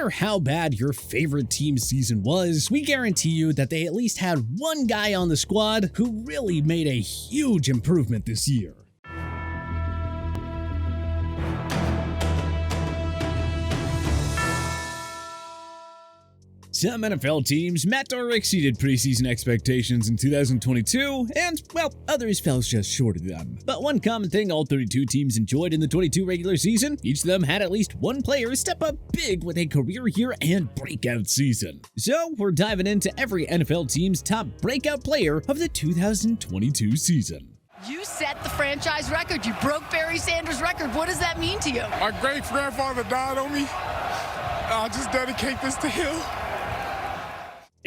matter how bad your favorite team's season was, we guarantee you that they at least had one guy on the squad who really made a huge improvement this year. Some NFL teams met or exceeded preseason expectations in 2022, and, well, others fell just short of them. But one common thing all 32 teams enjoyed in the 22 regular season, each of them had at least one player step up big with a career year and breakout season. So, we're diving into every NFL team's top breakout player of the 2022 season. You set the franchise record. You broke Barry Sanders' record. What does that mean to you? My great-grandfather died on me. I'll just dedicate this to him.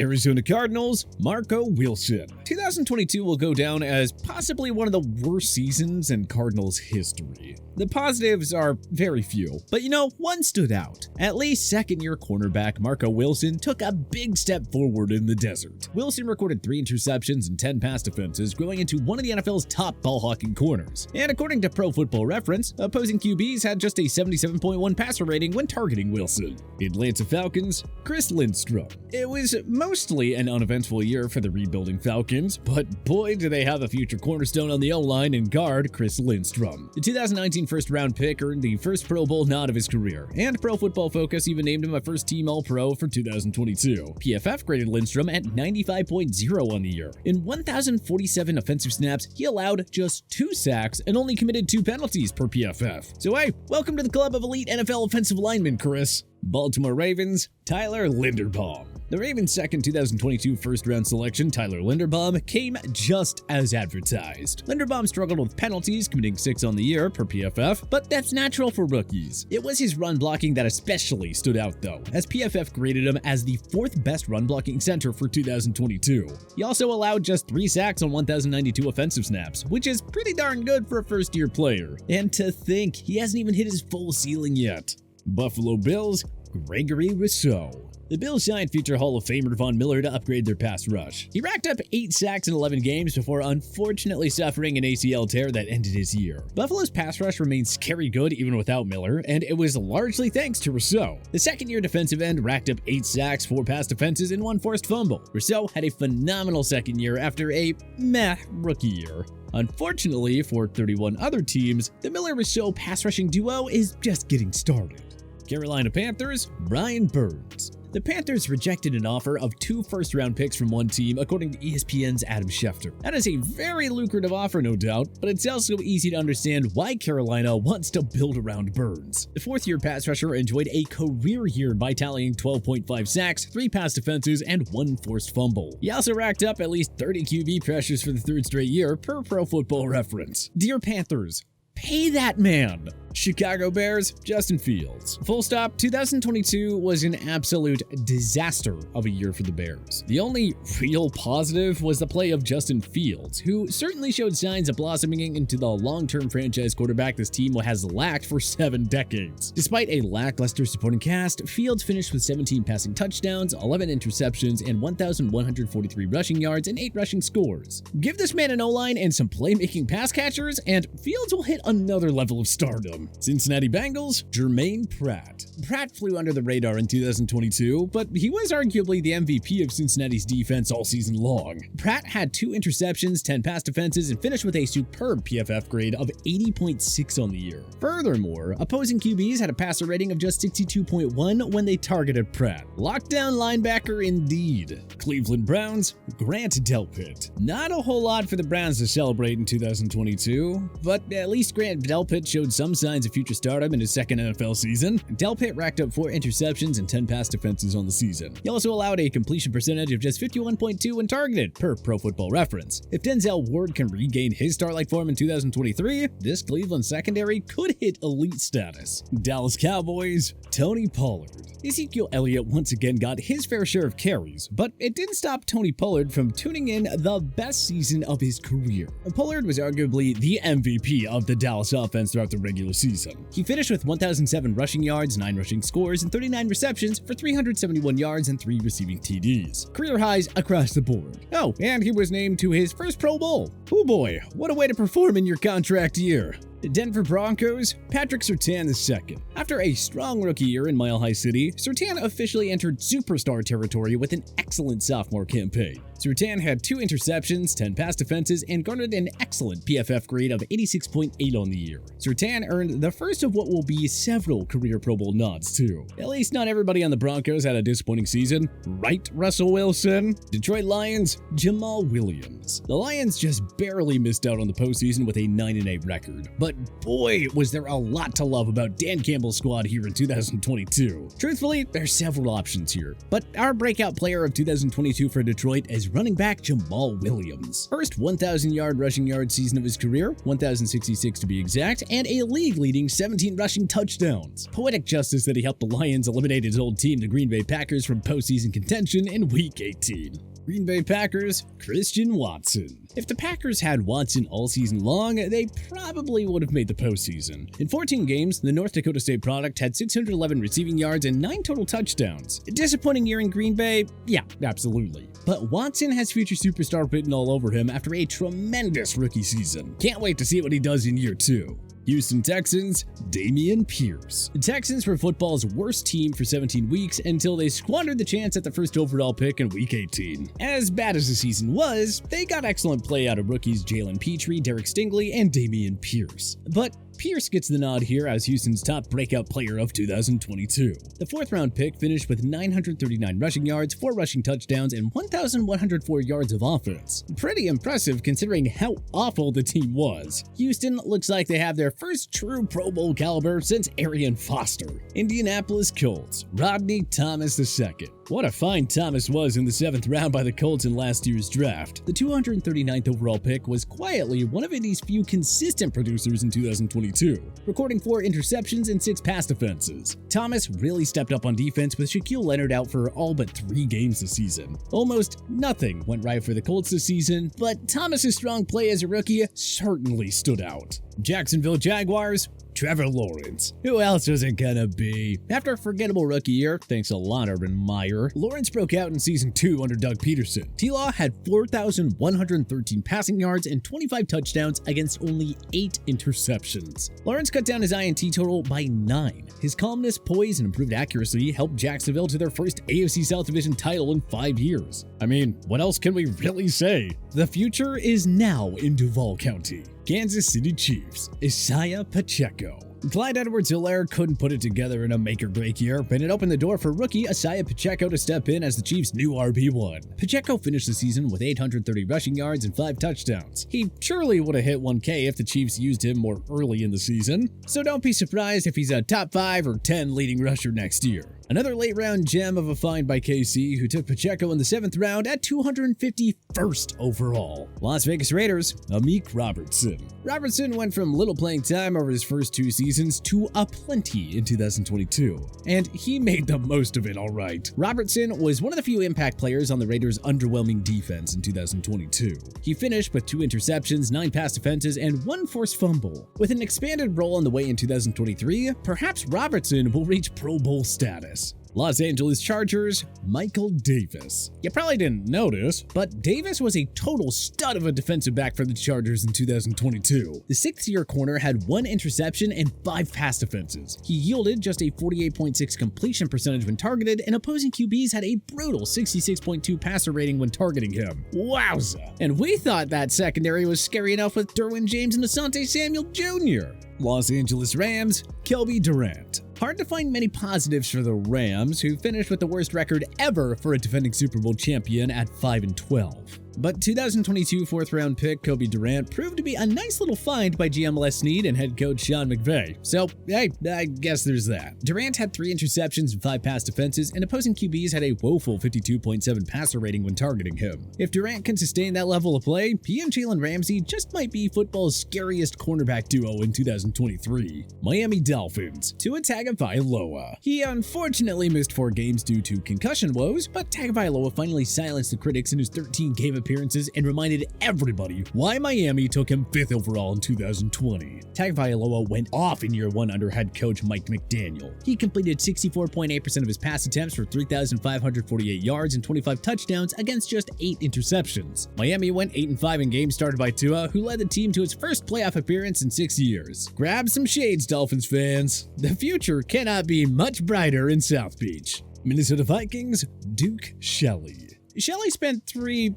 Arizona Cardinals, Marco Wilson. 2022 will go down as possibly one of the worst seasons in Cardinals history. The positives are very few, but one stood out. At least second-year cornerback Marco Wilson took a big step forward in the desert. Wilson recorded 3 interceptions and 10 pass defenses, growing into one of the NFL's top ball-hawking corners. And according to Pro Football Reference, opposing QBs had just a 77.1 passer rating when targeting Wilson. Atlanta Falcons, Chris Lindstrom. It was mostly an uneventful year for the rebuilding Falcons, but boy do they have a future cornerstone on the O-line and guard Chris Lindstrom. The 2019 first-round pick earned the first Pro Bowl nod of his career, and Pro Football Focus even named him a first-team All-Pro for 2022. PFF graded Lindstrom at 95.0 on the year. In 1,047 offensive snaps, he allowed just 2 sacks and only committed 2 penalties per PFF. So hey, welcome to the club of elite NFL offensive linemen, Chris. Baltimore Ravens, Tyler Linderbaum. The Ravens' second 2022 first-round selection, Tyler Linderbaum, came just as advertised. Linderbaum struggled with penalties, committing 6 on the year per PFF, but that's natural for rookies. It was his run blocking that especially stood out though, as PFF graded him as the 4th best run blocking center for 2022. He also allowed just 3 sacks on 1,092 offensive snaps, which is pretty darn good for a first-year player. And to think, he hasn't even hit his full ceiling yet. Buffalo Bills, Gregory Rousseau. The Bills signed future Hall of Famer Von Miller to upgrade their pass rush. He racked up 8 sacks in 11 games before unfortunately suffering an ACL tear that ended his year. Buffalo's pass rush remained scary good even without Miller, and it was largely thanks to Rousseau. The second-year defensive end racked up 8 sacks, 4 pass defenses, and 1 forced fumble. Rousseau had a phenomenal second year after a meh rookie year. Unfortunately for 31 other teams, the Miller-Rousseau pass rushing duo is just getting started. Carolina Panthers, Brian Burns. The Panthers rejected an offer of 2 first-round picks from one team, according to ESPN's Adam Schefter. That is a very lucrative offer, no doubt, but it's also easy to understand why Carolina wants to build around Burns. The 4th-year pass rusher enjoyed a career year by tallying 12.5 sacks, 3 pass defenses, and 1 forced fumble. He also racked up at least 30 QB pressures for the 3rd straight year, per Pro Football Reference. Dear Panthers, pay that man! Chicago Bears, Justin Fields. Full stop, 2022 was an absolute disaster of a year for the Bears. The only real positive was the play of Justin Fields, who certainly showed signs of blossoming into the long-term franchise quarterback this team has lacked for 7 decades. Despite a lackluster supporting cast, Fields finished with 17 passing touchdowns, 11 interceptions, and 1,143 rushing yards and 8 rushing scores. Give this man an O-line and some playmaking pass catchers, and Fields will hit another level of stardom. Cincinnati Bengals, Jermaine Pratt. Pratt flew under the radar in 2022, but he was arguably the MVP of Cincinnati's defense all season long. Pratt had 2 interceptions, 10 pass defenses, and finished with a superb PFF grade of 80.6 on the year. Furthermore, opposing QBs had a passer rating of just 62.1 when they targeted Pratt. Lockdown linebacker indeed. Cleveland Browns, Grant Delpit. Not a whole lot for the Browns to celebrate in 2022, but at least Grant Delpit showed some signs of future stardom in his second NFL season. Delpit racked up 4 interceptions and 10 pass defenses on the season. He also allowed a completion percentage of just 51.2 when targeted, per Pro Football Reference. If Denzel Ward can regain his star-like form in 2023, this Cleveland secondary could hit elite status. Dallas Cowboys, Tony Pollard. Ezekiel Elliott once again got his fair share of carries, but it didn't stop Tony Pollard from tuning in the best season of his career. Pollard was arguably the MVP of the Dallas offense throughout the regular season. He finished with 1,007 rushing yards, 9 rushing scores, and 39 receptions for 371 yards and 3 receiving TDs. Career highs across the board. Oh, and he was named to his first Pro Bowl. Oh boy, what a way to perform in your contract year. The Denver Broncos, Patrick Surtain II. After a strong rookie year in Mile High City, Surtain officially entered superstar territory with an excellent sophomore campaign. Surtain had 2 interceptions, 10 pass defenses, and garnered an excellent PFF grade of 86.8 on the year. Surtain earned the first of what will be several career Pro Bowl nods too. At least not everybody on the Broncos had a disappointing season. Right, Russell Wilson? Detroit Lions, Jamal Williams. The Lions just barely missed out on the postseason with a 9-8 record. But boy, was there a lot to love about Dan Campbell's squad here in 2022. Truthfully, there's several options here, but our breakout player of 2022 for Detroit is running back Jamal Williams. First 1,000-yard rushing yard season of his career, 1,066 to be exact, and a league-leading 17 rushing touchdowns. Poetic justice that he helped the Lions eliminate his old team, the Green Bay Packers, from postseason contention in Week 18. Green Bay Packers, Christian Watson. If the Packers had Watson all season long, they probably would have made the postseason. In 14 games, the North Dakota State product had 611 receiving yards and 9 total touchdowns. A disappointing year in Green Bay? Yeah, absolutely. But Watson has future superstar written all over him after a tremendous rookie season. Can't wait to see what he does in year 2. Houston Texans, Dameon Pierce. The Texans were football's worst team for 17 weeks until they squandered the chance at the first overall pick in Week 18. As bad as the season was, they got excellent play out of rookies Jalen Petrie, Derek Stingley, and Dameon Pierce. But Pierce gets the nod here as Houston's top breakout player of 2022. The 4th-round pick finished with 939 rushing yards, 4 rushing touchdowns, and 1,104 yards of offense. Pretty impressive considering how awful the team was. Houston looks like they have their first true Pro Bowl caliber since Arian Foster. Indianapolis Colts, Rodney Thomas II. What a find Thomas was in the 7th round by the Colts in last year's draft. The 239th overall pick was quietly one of Indy's few consistent producers in 2022, recording 4 interceptions and 6 pass defenses. Thomas really stepped up on defense with Shaquille Leonard out for all but 3 games this season. Almost nothing went right for the Colts this season, but Thomas's strong play as a rookie certainly stood out. Jacksonville Jaguars, Trevor Lawrence. Who else was it gonna be? After a forgettable rookie year, thanks a lot Urban Meyer, Lawrence broke out in Season 2 under Doug Peterson. T-Law had 4,113 passing yards and 25 touchdowns against only 8 interceptions. Lawrence cut down his INT total by 9. His calmness, poise, and improved accuracy helped Jacksonville to their first AFC South Division title in 5 years. I mean, what else can we really say? The future is now in Duval County. Kansas City Chiefs, Isaiah Pacheco. Clyde Edwards-Helaire couldn't put it together in a make-or-break year, but it opened the door for rookie Isaiah Pacheco to step in as the Chiefs' new RB1. Pacheco finished the season with 830 rushing yards and 5 touchdowns. He surely would have hit 1K if the Chiefs used him more early in the season, so don't be surprised if he's a top 5 or 10 leading rusher next year. Another late-round gem of a find by KC, who took Pacheco in the 7th round at 251st overall. Las Vegas Raiders, Amik Robertson. Robertson went from little playing time over his first 2 seasons to a plenty in 2022, and he made the most of it all right. Robertson was one of the few impact players on the Raiders' underwhelming defense in 2022. He finished with 2 interceptions, 9 pass defenses, and 1 forced fumble. With an expanded role on the way in 2023, perhaps Robertson will reach Pro Bowl status. Los Angeles Chargers, Michael Davis. You probably didn't notice, but Davis was a total stud of a defensive back for the Chargers in 2022. The 6th-year corner had 1 interception and 5 pass defenses. He yielded just a 48.6 completion percentage when targeted, and opposing QBs had a brutal 66.2 passer rating when targeting him. Wowza! And we thought that secondary was scary enough with Derwin James and Asante Samuel Jr. Los Angeles Rams, Kelby Durant. Hard to find many positives for the Rams, who finished with the worst record ever for a defending Super Bowl champion at 5-12. But 2022 4th-round pick Kelby Durant proved to be a nice little find by GM Les Snead and head coach Sean McVay. So, hey, I guess there's that. Durant had 3 interceptions and 5 pass defenses, and opposing QBs had a woeful 52.7 passer rating when targeting him. If Durant can sustain that level of play, he and Jalen Ramsey just might be football's scariest cornerback duo in 2023. Miami Dolphins. Dolphins, Tua Tagovailoa. He unfortunately missed 4 games due to concussion woes, but Tagovailoa finally silenced the critics in his 13-game appearances and reminded everybody why Miami took him 5th overall in 2020. Tagovailoa went off in year 1 under head coach Mike McDaniel. He completed 64.8% of his pass attempts for 3,548 yards and 25 touchdowns against just 8 interceptions. Miami went 8-5 in games started by Tua, who led the team to its first playoff appearance in 6 years. Grab some shades, Dolphins fans. The future cannot be much brighter in South Beach. Minnesota Vikings, Duke Shelley. Shelley spent 3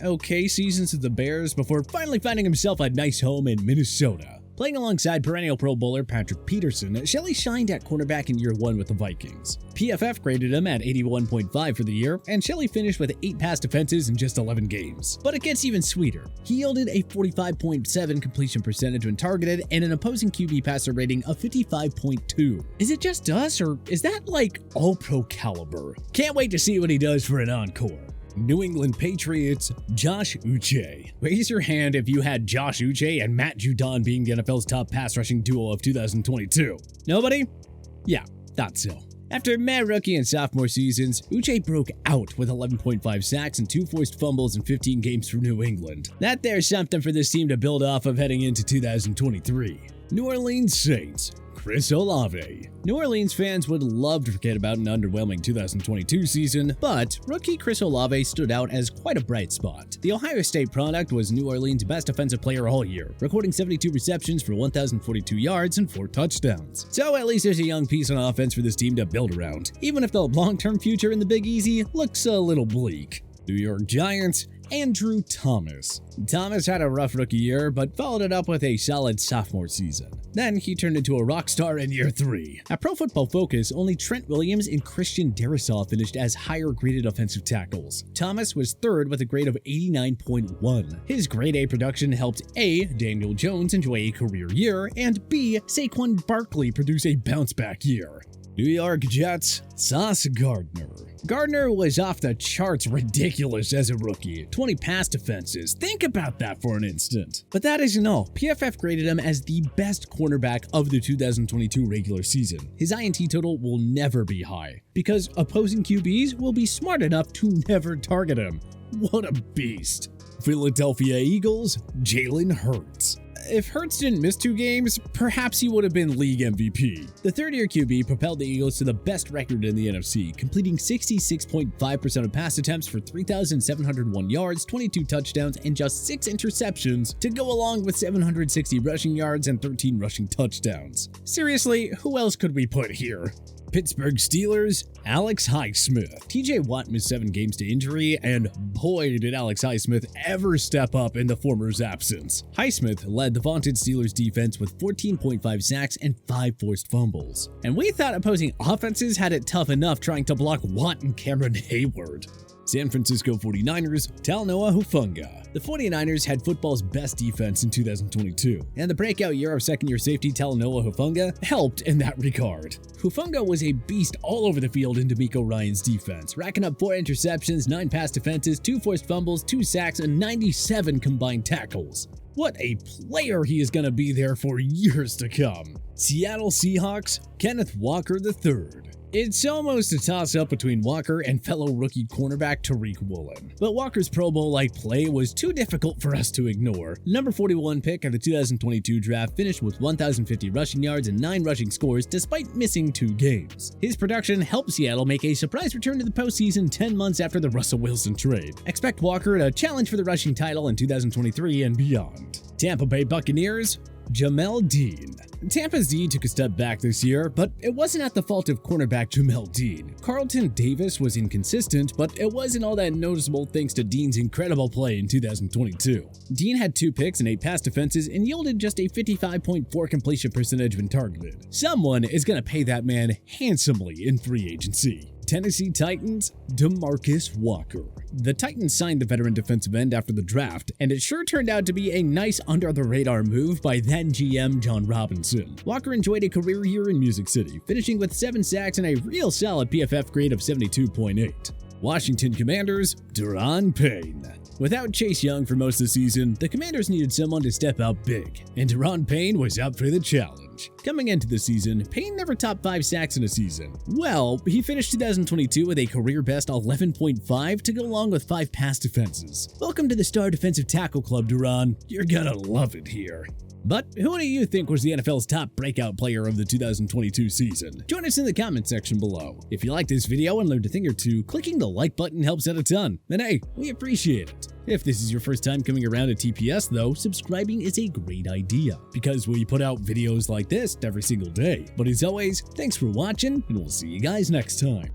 okay seasons with the Bears before finally finding himself a nice home in Minnesota. Playing alongside perennial Pro Bowler Patrick Peterson, Shelley shined at cornerback in year 1 with the Vikings. PFF graded him at 81.5 for the year, and Shelley finished with 8 pass defenses in just 11 games. But it gets even sweeter. He yielded a 45.7 completion percentage when targeted and an opposing QB passer rating of 55.2. Is it just us, or is that like all-pro caliber? Can't wait to see what he does for an encore. New England Patriots, Josh Uche. Raise your hand if you had Josh Uche and Matt Judon being the NFL's top pass rushing duo of 2022. Nobody? Yeah, thought so. After mad rookie and sophomore seasons, Uche broke out with 11.5 sacks and 2 forced fumbles in 15 games for New England. That there's something for this team to build off of heading into 2023. New Orleans Saints, Chris Olave. New Orleans fans would love to forget about an underwhelming 2022 season, but rookie Chris Olave stood out as quite a bright spot. The Ohio State product was New Orleans' best offensive player all year, recording 72 receptions for 1,042 yards and 4 touchdowns. So at least there's a young piece on offense for this team to build around, even if the long-term future in the Big Easy looks a little bleak. New York Giants, Andrew Thomas. Thomas had a rough rookie year, but followed it up with a solid sophomore season. Then he turned into a rock star in year 3. At Pro Football Focus, only Trent Williams and Christian Darrisaw finished as higher graded offensive tackles. Thomas was 3rd with a grade of 89.1. His grade A production helped A, Daniel Jones enjoy a career year, and B, Saquon Barkley produce a bounce-back year. New York Jets, Sauce Gardner. Gardner was off the charts ridiculous as a rookie. 20 pass defenses. Think about that for an instant. But that isn't all. PFF graded him as the best cornerback of the 2022 regular season. His INT total will never be high, because opposing QBs will be smart enough to never target him. What a beast. Philadelphia Eagles, Jalen Hurts. If Hurts didn't miss 2 games, perhaps he would have been league MVP. The third-year QB propelled the Eagles to the best record in the NFC, completing 66.5% of pass attempts for 3,701 yards, 22 touchdowns, and just 6 interceptions to go along with 760 rushing yards and 13 rushing touchdowns. Seriously, who else could we put here? Pittsburgh Steelers, Alex Highsmith. TJ Watt missed 7 games to injury, and boy did Alex Highsmith ever step up in the former's absence. Highsmith led the vaunted Steelers defense with 14.5 sacks and 5 forced fumbles. And we thought opposing offenses had it tough enough trying to block Watt and Cameron Hayward. San Francisco 49ers, Talanoa Hufanga. The 49ers had football's best defense in 2022, and the breakout year of second-year safety Talanoa Hufanga helped in that regard. Hufanga was a beast all over the field in D'Amico Ryan's defense, racking up 4 interceptions, 9 pass defenses, 2 forced fumbles, 2 sacks, and 97 combined tackles. What a player he is going to be there for years to come. Seattle Seahawks, Kenneth Walker III. It's almost a toss-up between Walker and fellow rookie cornerback Tariq Woolen. But Walker's Pro Bowl-like play was too difficult for us to ignore. The number 41 pick of the 2022 draft finished with 1,050 rushing yards and 9 rushing scores despite missing 2 games. His production helped Seattle make a surprise return to the postseason 10 months after the Russell Wilson trade. Expect Walker to challenge for the rushing title in 2023 and beyond. Tampa Bay Buccaneers, Jamel Dean. Tampa's D took a step back this year, but it wasn't at the fault of cornerback Jamel Dean. Carlton Davis was inconsistent, but it wasn't all that noticeable thanks to Dean's incredible play in 2022. Dean had 2 picks and 8 pass defenses and yielded just a 55.4 completion percentage when targeted. Someone is going to pay that man handsomely in free agency. Tennessee Titans, DeMarcus Walker. The Titans signed the veteran defensive end after the draft, and it sure turned out to be a nice under-the-radar move by then GM John Robinson. Walker enjoyed a career year in Music City, finishing with 7 sacks and a real solid PFF grade of 72.8. Washington Commanders, Deron Payne. Without Chase Young for most of the season, the Commanders needed someone to step out big, and Deron Payne was up for the challenge. Coming into the season, Payne never topped 5 sacks in a season. Well, he finished 2022 with a career-best 11.5 to go along with 5 pass defenses. Welcome to the Star Defensive Tackle Club, Deron. You're gonna love it here. But who do you think was the NFL's top breakout player of the 2022 season? Join us in the comment section below. If you liked this video and learned a thing or two, clicking the like button helps out a ton. And hey, we appreciate it. If this is your first time coming around to TPS though, subscribing is a great idea because we put out videos like this every single day. But as always, thanks for watching and we'll see you guys next time.